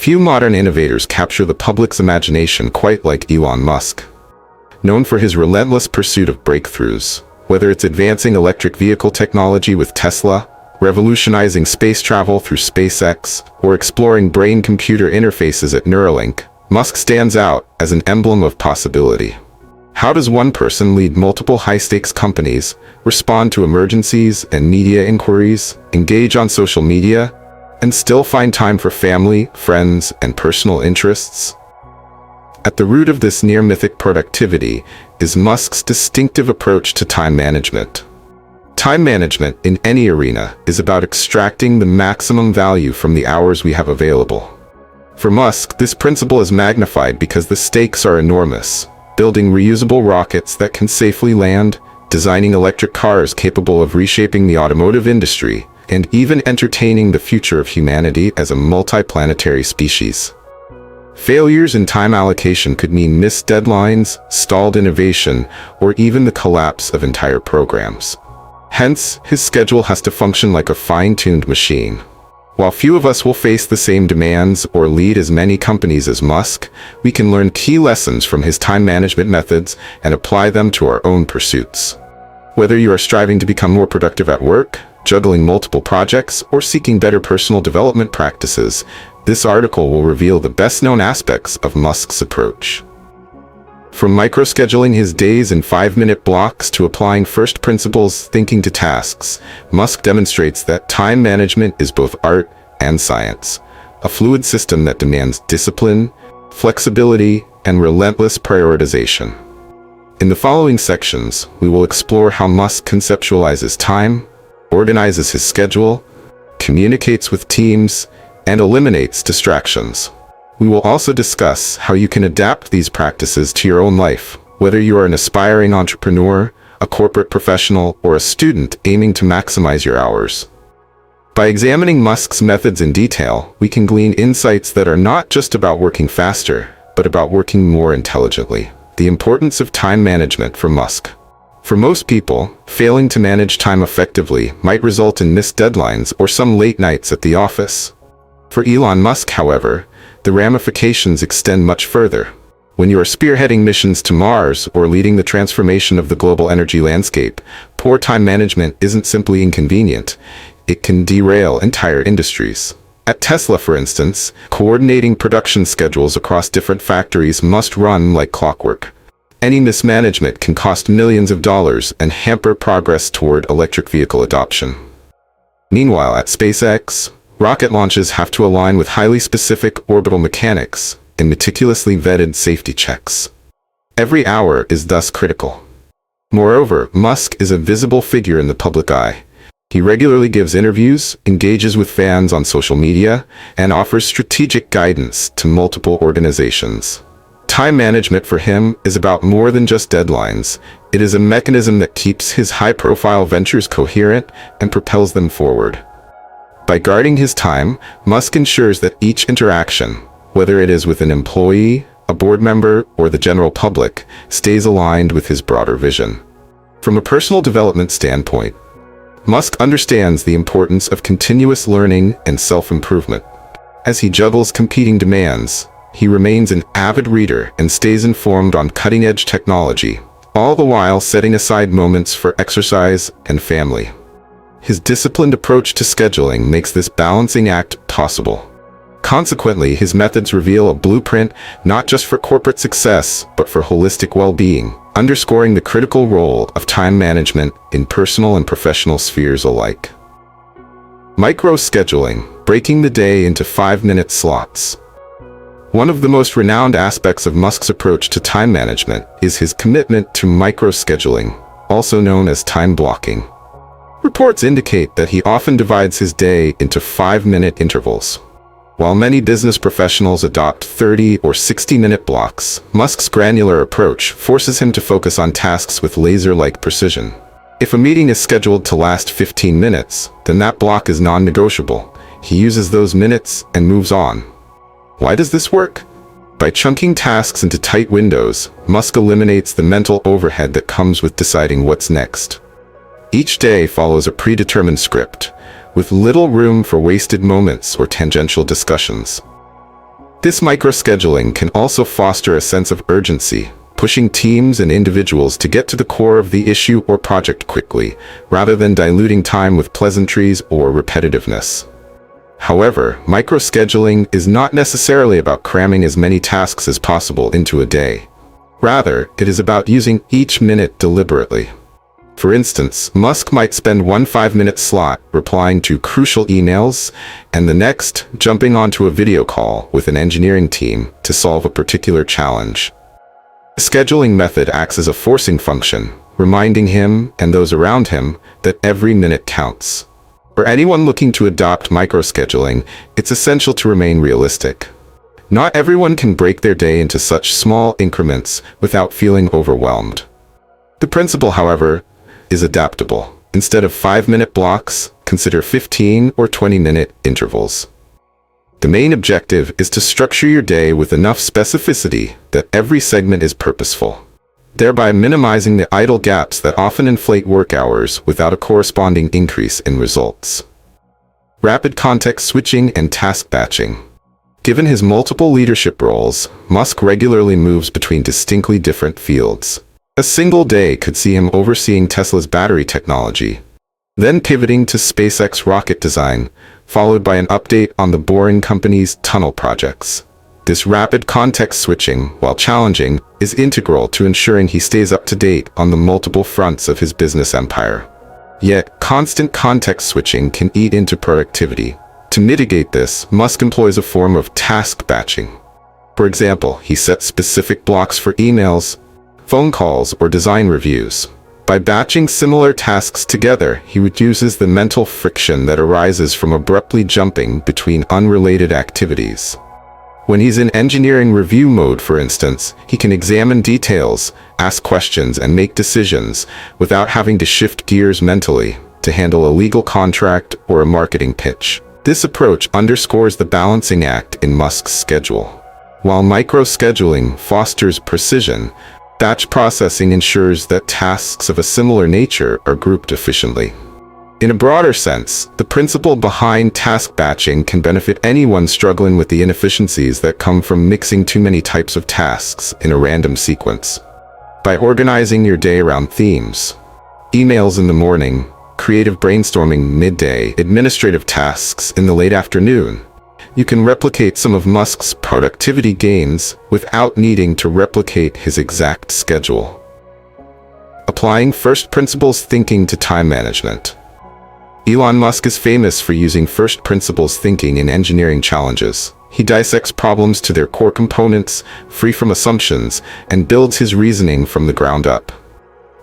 Few modern innovators capture the public's imagination quite like Elon Musk. Known for his relentless pursuit of breakthroughs, whether it's advancing electric vehicle technology with Tesla, revolutionizing space travel through SpaceX, or exploring brain-computer interfaces at Neuralink, Musk stands out as an emblem of possibility. How does one person lead multiple high-stakes companies, respond to emergencies and media inquiries, engage on social media, and still find time for family, friends, and personal interests? At the root of this near-mythic productivity is Musk's distinctive approach to time management. Time management in any arena is about extracting the maximum value from the hours we have available. For Musk, this principle is magnified because the stakes are enormous. Building reusable rockets that can safely land, designing electric cars capable of reshaping the automotive industry, and even entertaining the future of humanity as a multiplanetary species. Failures in time allocation could mean missed deadlines, stalled innovation, or even the collapse of entire programs. Hence, his schedule has to function like a fine-tuned machine. While few of us will face the same demands or lead as many companies as Musk, we can learn key lessons from his time management methods and apply them to our own pursuits. Whether you are striving to become more productive at work, juggling multiple projects, or seeking better personal development practices, this article will reveal the best-known aspects of Musk's approach. From microscheduling his days in 5-minute blocks to applying first principles thinking to tasks, Musk demonstrates that time management is both art and science, a fluid system that demands discipline, flexibility, and relentless prioritization. In the following sections, we will explore how Musk conceptualizes time, organizes his schedule, communicates with teams, and eliminates distractions. We will also discuss how you can adapt these practices to your own life, whether you are an aspiring entrepreneur, a corporate professional, or a student aiming to maximize your hours. By examining Musk's methods in detail, we can glean insights that are not just about working faster, but about working more intelligently. The importance of time management for Musk. For most people, failing to manage time effectively might result in missed deadlines or some late nights at the office. For Elon Musk, however, the ramifications extend much further. When you are spearheading missions to Mars or leading the transformation of the global energy landscape, poor time management isn't simply inconvenient. It can derail entire industries. At Tesla, for instance, coordinating production schedules across different factories must run like clockwork. Any mismanagement can cost millions of dollars and hamper progress toward electric vehicle adoption. Meanwhile, at SpaceX, rocket launches have to align with highly specific orbital mechanics and meticulously vetted safety checks. Every hour is thus critical. Moreover, Musk is a visible figure in the public eye. He regularly gives interviews, engages with fans on social media, and offers strategic guidance to multiple organizations. Time management for him is about more than just deadlines. It is a mechanism that keeps his high-profile ventures coherent and propels them forward. By guarding his time, Musk ensures that each interaction, whether it is with an employee, a board member, or the general public, stays aligned with his broader vision. From a personal development standpoint, Musk understands the importance of continuous learning and self-improvement. As he juggles competing demands, he remains an avid reader and stays informed on cutting-edge technology, all the while setting aside moments for exercise and family. His disciplined approach to scheduling makes this balancing act possible. Consequently, his methods reveal a blueprint not just for corporate success, but for holistic well-being, underscoring the critical role of time management in personal and professional spheres alike. Micro-scheduling, breaking the day into 5-minute slots. One of the most renowned aspects of Musk's approach to time management is his commitment to micro-scheduling, also known as time blocking. Reports indicate that he often divides his day into 5-minute intervals. While many business professionals adopt 30 or 60-minute blocks, Musk's granular approach forces him to focus on tasks with laser-like precision. If a meeting is scheduled to last 15 minutes, then that block is non-negotiable. He uses those minutes and moves on. Why does this work? By chunking tasks into tight windows, Musk eliminates the mental overhead that comes with deciding what's next. Each day follows a predetermined script, with little room for wasted moments or tangential discussions. This microscheduling can also foster a sense of urgency, pushing teams and individuals to get to the core of the issue or project quickly, rather than diluting time with pleasantries or repetitiveness. However, microscheduling is not necessarily about cramming as many tasks as possible into a day. Rather, it is about using each minute deliberately. For instance, Musk might spend one 5-minute slot replying to crucial emails, and the next jumping onto a video call with an engineering team to solve a particular challenge. The scheduling method acts as a forcing function, reminding him and those around him that every minute counts. For anyone looking to adopt microscheduling, it's essential to remain realistic. Not everyone can break their day into such small increments without feeling overwhelmed. The principle, however, is adaptable. Instead of 5-minute blocks, consider 15 or 20-minute intervals. The main objective is to structure your day with enough specificity that every segment is purposeful, thereby minimizing the idle gaps that often inflate work hours without a corresponding increase in results. Rapid context switching and task batching. Given his multiple leadership roles, Musk regularly moves between distinctly different fields. A single day could see him overseeing Tesla's battery technology, then pivoting to SpaceX rocket design, followed by an update on the Boring Company's tunnel projects. This rapid context switching, while challenging, is integral to ensuring he stays up to date on the multiple fronts of his business empire. Yet, constant context switching can eat into productivity. To mitigate this, Musk employs a form of task batching. For example, he sets specific blocks for emails, phone calls, or design reviews. By batching similar tasks together, he reduces the mental friction that arises from abruptly jumping between unrelated activities. When he's in engineering review mode, for instance, he can examine details, ask questions, and make decisions without having to shift gears mentally to handle a legal contract or a marketing pitch. This approach underscores the balancing act in Musk's schedule. While micro-scheduling fosters precision, batch processing ensures that tasks of a similar nature are grouped efficiently. In a broader sense, the principle behind task batching can benefit anyone struggling with the inefficiencies that come from mixing too many types of tasks in a random sequence. By organizing your day around themes, emails in the morning, creative brainstorming midday, administrative tasks in the late afternoon, you can replicate some of Musk's productivity gains without needing to replicate his exact schedule. Applying first principles thinking to time management. Elon Musk is famous for using first principles thinking in engineering challenges. He dissects problems to their core components, free from assumptions, and builds his reasoning from the ground up.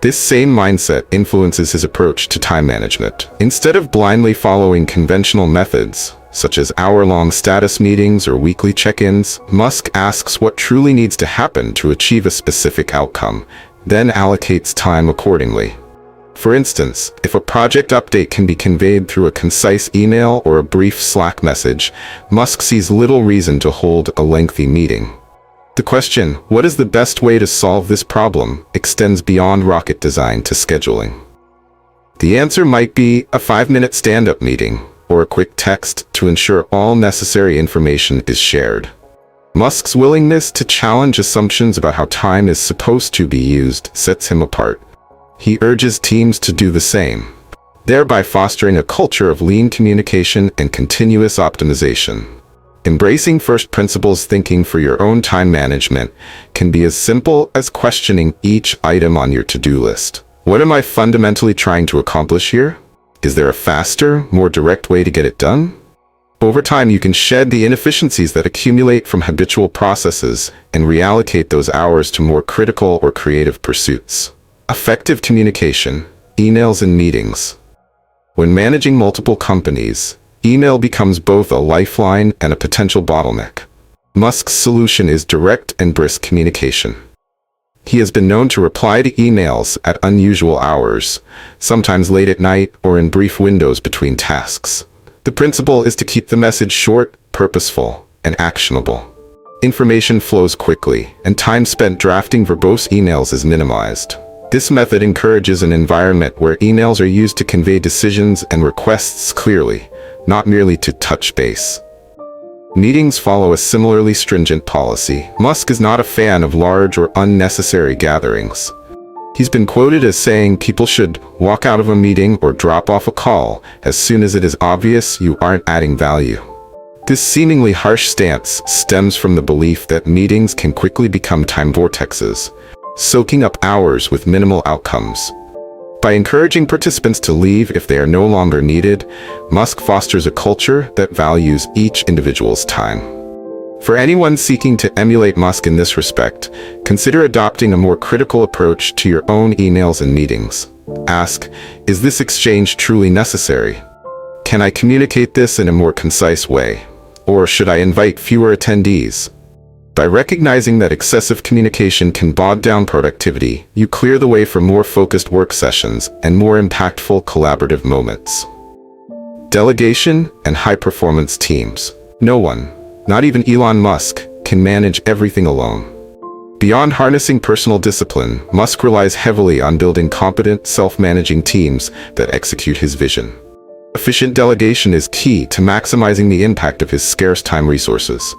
This same mindset influences his approach to time management. Instead of blindly following conventional methods, such as hour-long status meetings or weekly check-ins, Musk asks what truly needs to happen to achieve a specific outcome, then allocates time accordingly. For instance, if a project update can be conveyed through a concise email or a brief Slack message, Musk sees little reason to hold a lengthy meeting. The question, what is the best way to solve this problem, extends beyond rocket design to scheduling. The answer might be a 5-minute stand-up meeting, or a quick text to ensure all necessary information is shared. Musk's willingness to challenge assumptions about how time is supposed to be used sets him apart. He urges teams to do the same, thereby fostering a culture of lean communication and continuous optimization. Embracing first principles thinking for your own time management can be as simple as questioning each item on your to-do list. What am I fundamentally trying to accomplish here? Is there a faster, more direct way to get it done? Over time, you can shed the inefficiencies that accumulate from habitual processes and reallocate those hours to more critical or creative pursuits. Effective communication, emails and meetings. When managing multiple companies, email becomes both a lifeline and a potential bottleneck. Musk's solution is direct and brisk communication. He has been known to reply to emails at unusual hours, sometimes late at night or in brief windows between tasks. The principle is to keep the message short, purposeful, and actionable. Information flows quickly, and time spent drafting verbose emails is minimized. This method encourages an environment where emails are used to convey decisions and requests clearly, not merely to touch base. Meetings follow a similarly stringent policy. Musk is not a fan of large or unnecessary gatherings. He's been quoted as saying people should walk out of a meeting or drop off a call as soon as it is obvious you aren't adding value. This seemingly harsh stance stems from the belief that meetings can quickly become time vortexes, soaking up hours with minimal outcomes. By encouraging participants to leave if they are no longer needed, Musk fosters a culture that values each individual's time. For anyone seeking to emulate Musk in this respect, consider adopting a more critical approach to your own emails and meetings. Ask, is this exchange truly necessary? Can I communicate this in a more concise way? Or should I invite fewer attendees? By recognizing that excessive communication can bog down productivity, you clear the way for more focused work sessions and more impactful collaborative moments. Delegation and high-performance teams. No one, not even Elon Musk, can manage everything alone. Beyond harnessing personal discipline, Musk relies heavily on building competent, self-managing teams that execute his vision. Efficient delegation is key to maximizing the impact of his scarce time resources.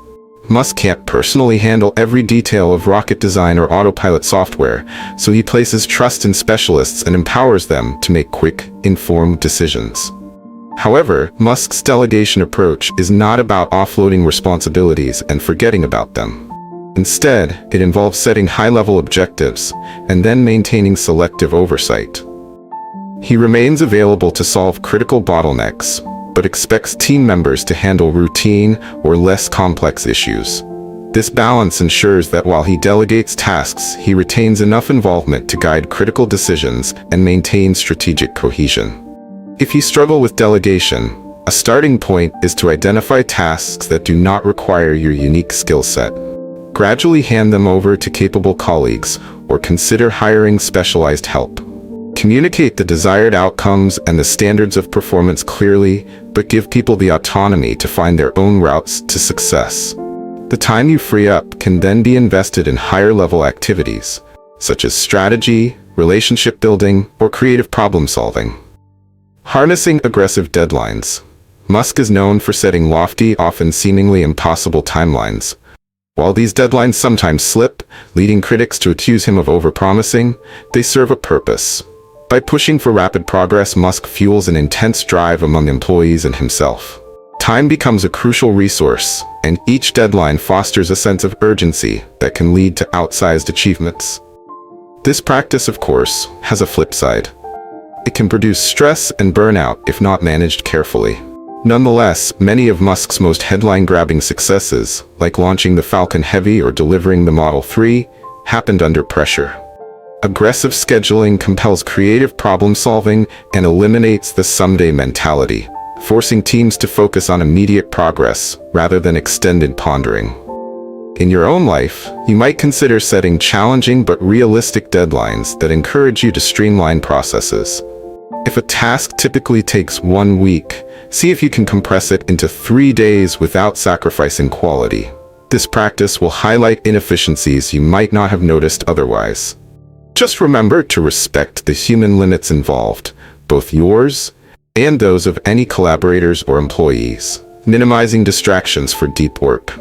Musk can't personally handle every detail of rocket design or autopilot software, so he places trust in specialists and empowers them to make quick, informed decisions. However, Musk's delegation approach is not about offloading responsibilities and forgetting about them. Instead, it involves setting high-level objectives and then maintaining selective oversight. He remains available to solve critical bottlenecks, but expects team members to handle routine or less complex issues. This balance ensures that while he delegates tasks, he retains enough involvement to guide critical decisions and maintain strategic cohesion. If you struggle with delegation, a starting point is to identify tasks that do not require your unique skill set. Gradually hand them over to capable colleagues or consider hiring specialized help. Communicate the desired outcomes and the standards of performance clearly, but give people the autonomy to find their own routes to success. The time you free up can then be invested in higher-level activities, such as strategy, relationship building, or creative problem-solving. Harnessing aggressive deadlines. Musk is known for setting lofty, often seemingly impossible timelines. While these deadlines sometimes slip, leading critics to accuse him of overpromising, they serve a purpose. By pushing for rapid progress, Musk fuels an intense drive among employees and himself. Time becomes a crucial resource, and each deadline fosters a sense of urgency that can lead to outsized achievements. This practice, of course, has a flip side. It can produce stress and burnout if not managed carefully. Nonetheless, many of Musk's most headline-grabbing successes, like launching the Falcon Heavy or delivering the Model 3, happened under pressure. Aggressive scheduling compels creative problem-solving and eliminates the someday mentality, forcing teams to focus on immediate progress rather than extended pondering. In your own life, you might consider setting challenging but realistic deadlines that encourage you to streamline processes. If a task typically takes 1 week, see if you can compress it into 3 days without sacrificing quality. This practice will highlight inefficiencies you might not have noticed otherwise. Just remember to respect the human limits involved, both yours and those of any collaborators or employees, minimizing distractions for deep work.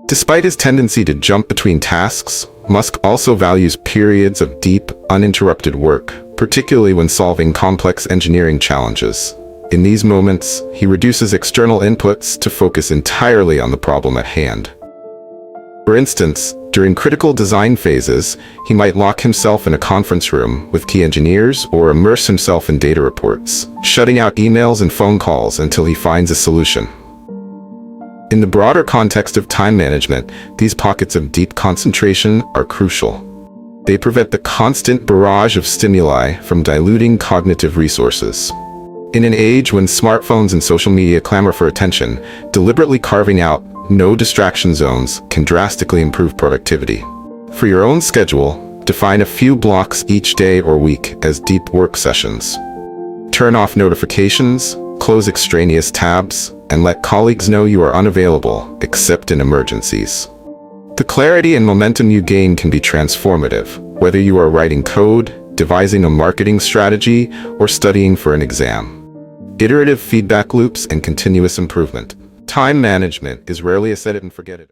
Despite his tendency to jump between tasks, Musk also values periods of deep, uninterrupted work, particularly when solving complex engineering challenges. In these moments, he reduces external inputs to focus entirely on the problem at hand. For instance, during critical design phases, he might lock himself in a conference room with key engineers or immerse himself in data reports, shutting out emails and phone calls until he finds a solution. In the broader context of time management, these pockets of deep concentration are crucial. They prevent the constant barrage of stimuli from diluting cognitive resources. In an age when smartphones and social media clamor for attention, deliberately carving out no distraction zones can drastically improve productivity. For your own schedule, define a few blocks each day or week as deep work sessions. Turn off notifications, close extraneous tabs, and let colleagues know you are unavailable, except in emergencies. The clarity and momentum you gain can be transformative, whether you are writing code, devising a marketing strategy, or studying for an exam. Iterative feedback loops and continuous improvement. Time management is rarely a set it and forget it.